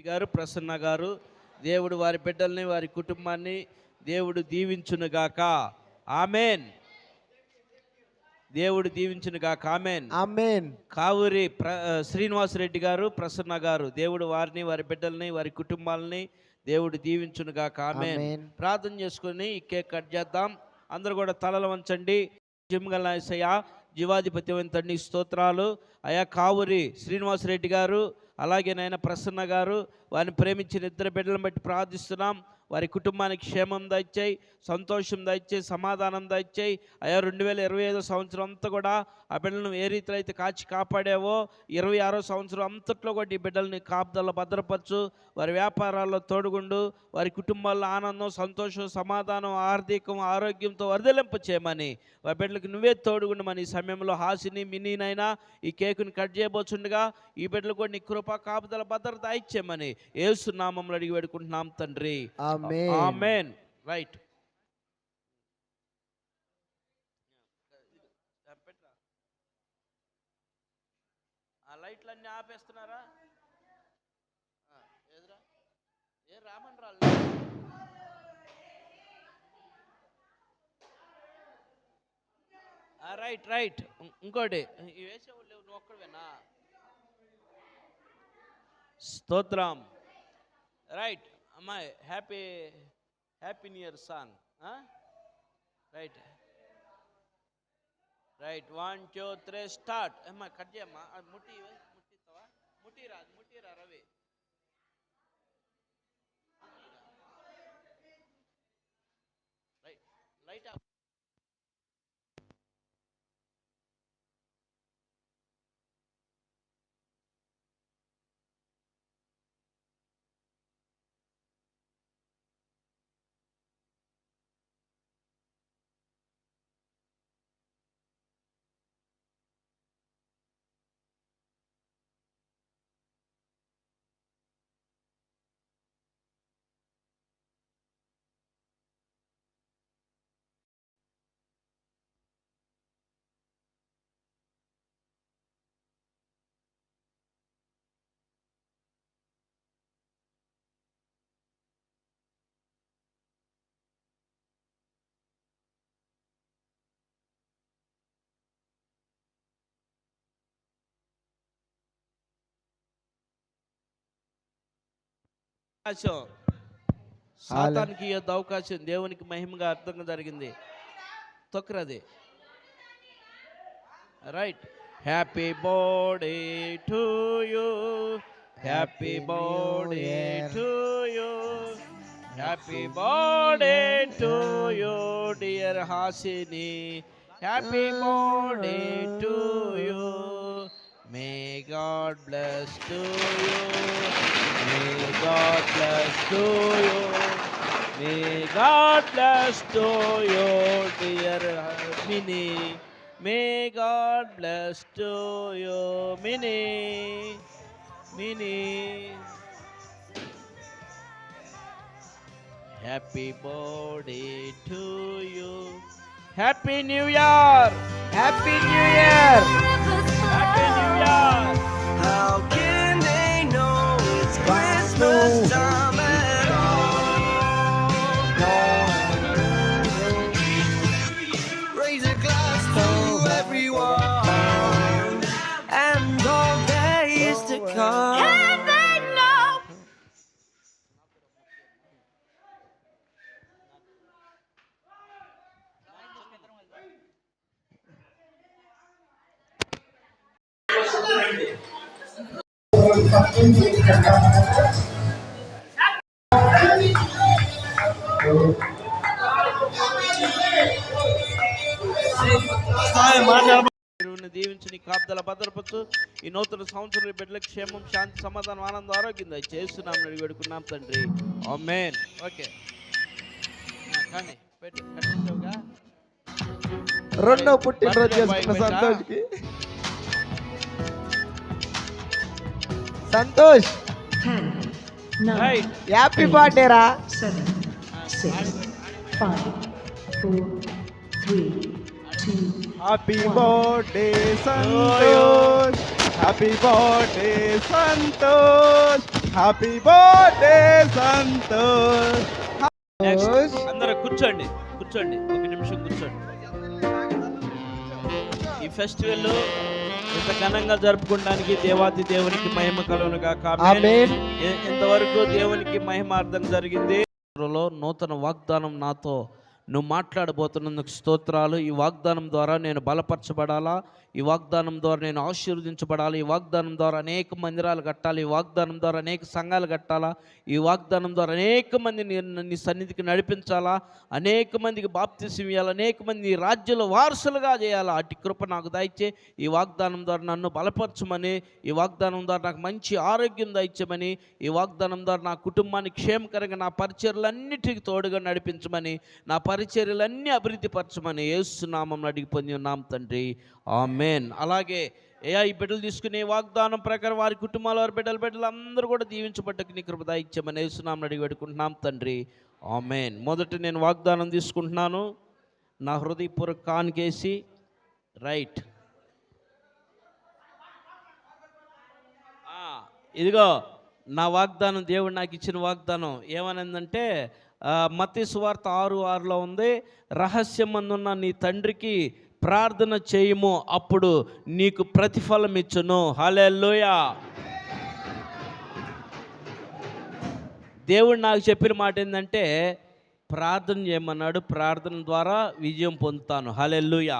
గారు, ప్రసన్న గారు, దేవుడు వారి బిడ్డల్ని వారి కుటుంబాన్ని దేవుడు దీవించునుగాక. ఆమెన్. దేవుడు దీవించునుగాక. ఆమెన్. ఆమెన్. కావూరి శ్రీనివాసరెడ్డి గారు, ప్రసన్న గారు, దేవుడు వారిని వారి బిడ్డల్ని వారి కుటుంబాలని దేవుడు దీవించునుగాక. ఆమెన్. ప్రార్థన చేసుకుని ఈ కేక్ కట్ చేద్దాం. అందరూ కూడా తలలు వంచండి. జిమ్గల యేసయ్య, జీవాధిపత్యమైన తండ్రి స్తోత్రాలు అయా. కావూరి శ్రీనివాసరెడ్డి గారు అలాగే నాయన ప్రసన్న గారు వారిని ప్రేమించిన ఇద్దరు బిడ్డలను బట్టి ప్రార్థిస్తున్నాం. వారి కుటుంబానికి క్షేమం దయచేయి, సంతోషం దయచేయి, సమాధానం దయచేయి అయా. 2025 సంవత్సరం అంతా కూడా ఆ బిడ్డలను ఏ రీతిలో అయితే కాపాడావో 26వ సంవత్సరం అంతట్లో కూడా ఈ బిడ్డల్ని కాపుదల భద్రపరచు. వారి వ్యాపారాల్లో తోడుగుండు. వారి కుటుంబాల్లో ఆనందం, సంతోషం, సమాధానం, ఆర్థికం, ఆరోగ్యంతో వర్ధలింప చేయమని వారి బిడ్డలకు నువ్వే తోడుగుండమని ఈ సమయంలో హాసిని మినీనైనా ఈ కేకుని కట్ చేయబోతుండగా ఈ బిడ్డలు కూడా నీ కృప కాపుదల భద్రత ఇచ్చేయమని యేసు నామములో అడిగి వేడుకుంటున్నాం తండ్రి. ఆమేన్. రైట్. ఆ లైట్లన్నీ ఆపేస్తున్నారా? ఎదురా ఏ రామన్ రాళ్ళు. Right right. ఇంకోటి వేసేవాళ్ళు లేవు, నువ్వు ఒక్కడవేనా? స్తోత్రం. రైట్ అమ్మాయి, happy new year song. Right right. 1 2 3 start. అమ్మా కట్ చేయమ్మా. ముట్టిస్తావా? ముట్టిరా రవి. Right light off. సాతానికి ఇవ్వద్దు అవకాశం. దేవునికి మహిమగా అర్థంగా జరిగింది. తొక్కరది. Right. Happy birthday to you, happy birthday to you, happy birthday to you dear Hasini, happy birthday to you. May God bless to you. May God bless to you. May God bless to you, dear Minnie. May God bless to you, Minnie. Happy birthday to you. Happy New Year. Happy New Year. Happy New Year. How can they know it's Christmas time at all? Raise a glass to everyone and all there is to come. And they know. దీవించి నీ కాపుదల భద్రపరచు. ఈ నూతన సంవత్సరం బిడ్డలకు క్షేమం, శాంతి, సమాధానం, ఆనందం, ఆరోగ్యం చేస్తున్నాం వేడుకున్నాం తండ్రి. ఆమేన్. ఓకే కానీ పెట్టు కట్టించావుగా. రెండో పుట్టినరోజు చేసుకున్న సంతోష్కి. సంతోష్ హ్యాపీ బర్త్డే రా. 7 6 5 4 3 2 happy birthday Santosh, happy birthday Santosh, happy birthday Santosh. Next అందరూ కూర్చోండి, కూర్చోండి, ఒక నిమిషం కూర్చోండి. ఈ ఫెస్టివల్ ఇంత ఘనంగా జరుపుకోవడానికి దేవాది దేవునికి మహిమ కలుగును గాక. ఆమేన్. ఇంతవరకు దేవునికి మహిమార్థం జరిగింది. నూతన వాగ్దానం నాతో నువ్వు మాట్లాడబోతున్నందుకు స్తోత్రాలు. ఈ వాగ్దానం ద్వారా నేను బలపరచబడాలా, ఈ వాగ్దానం ద్వారా నేను ఆశీర్వదించబడాలి, ఈ వాగ్దానం ద్వారా అనేక మందిరాలు కట్టాలి, ఈ వాగ్దానం ద్వారా అనేక సంఘాలు కట్టాలా, ఈ వాగ్దానం ద్వారా అనేక మందిని నీ సన్నిధికి నడిపించాలా, అనేక మందికి బాప్తిసం ఇవ్వాలి, అనేక మంది ఈ రాజ్యంలో వారసులుగా చేయాలా. అటు కృప నాకు దయచే. ఈ వాగ్దానం ద్వారా నన్ను బలపరచమని, ఈ వాగ్దానం ద్వారా నాకు మంచి ఆరోగ్యం దయచమని, ఈ వాగ్దానం ద్వారా నా కుటుంబానికి క్షేమకరంగా నా పరిచర్యలన్నిటికీ తోడుగా నడిపించమని, నా పరిచర్యలన్నీ అభివృద్ధి పరచమని యేసు నామమున అడిగి పొంది ఉన్నాం తండ్రి. ఆమేన్. అలాగే ఈ బిడ్డలు తీసుకునే వాగ్దానం ప్రకారం వారి కుటుంబాల వారి బిడ్డలు అందరూ కూడా దీవించబడ్డకు నీ కృప దయచేయమని యేసు నామమున అడిగి పెట్టుకుంటున్నాం తండ్రి. ఆమేన్. మొదట నేను వాగ్దానం తీసుకుంటున్నాను. నా హృదయపూర్వక కానుకేసి రైట్. ఇదిగో నా వాగ్దానం, దేవుడు నాకు ఇచ్చిన వాగ్దానం ఏమనిందంటే మత్తయి సువార్త 6:6లో ఉంది, రహస్యమందున్న నీ తండ్రికి ప్రార్థన చేయము, అప్పుడు నీకు ప్రతిఫలం ఇచ్చును. హల్లెలూయా. దేవుడు నాకు చెప్పిన మాట ఏంటంటే ప్రార్థన చేయమన్నాడు, ప్రార్థన ద్వారా విజయం పొందుతాను. హల్లెలూయా.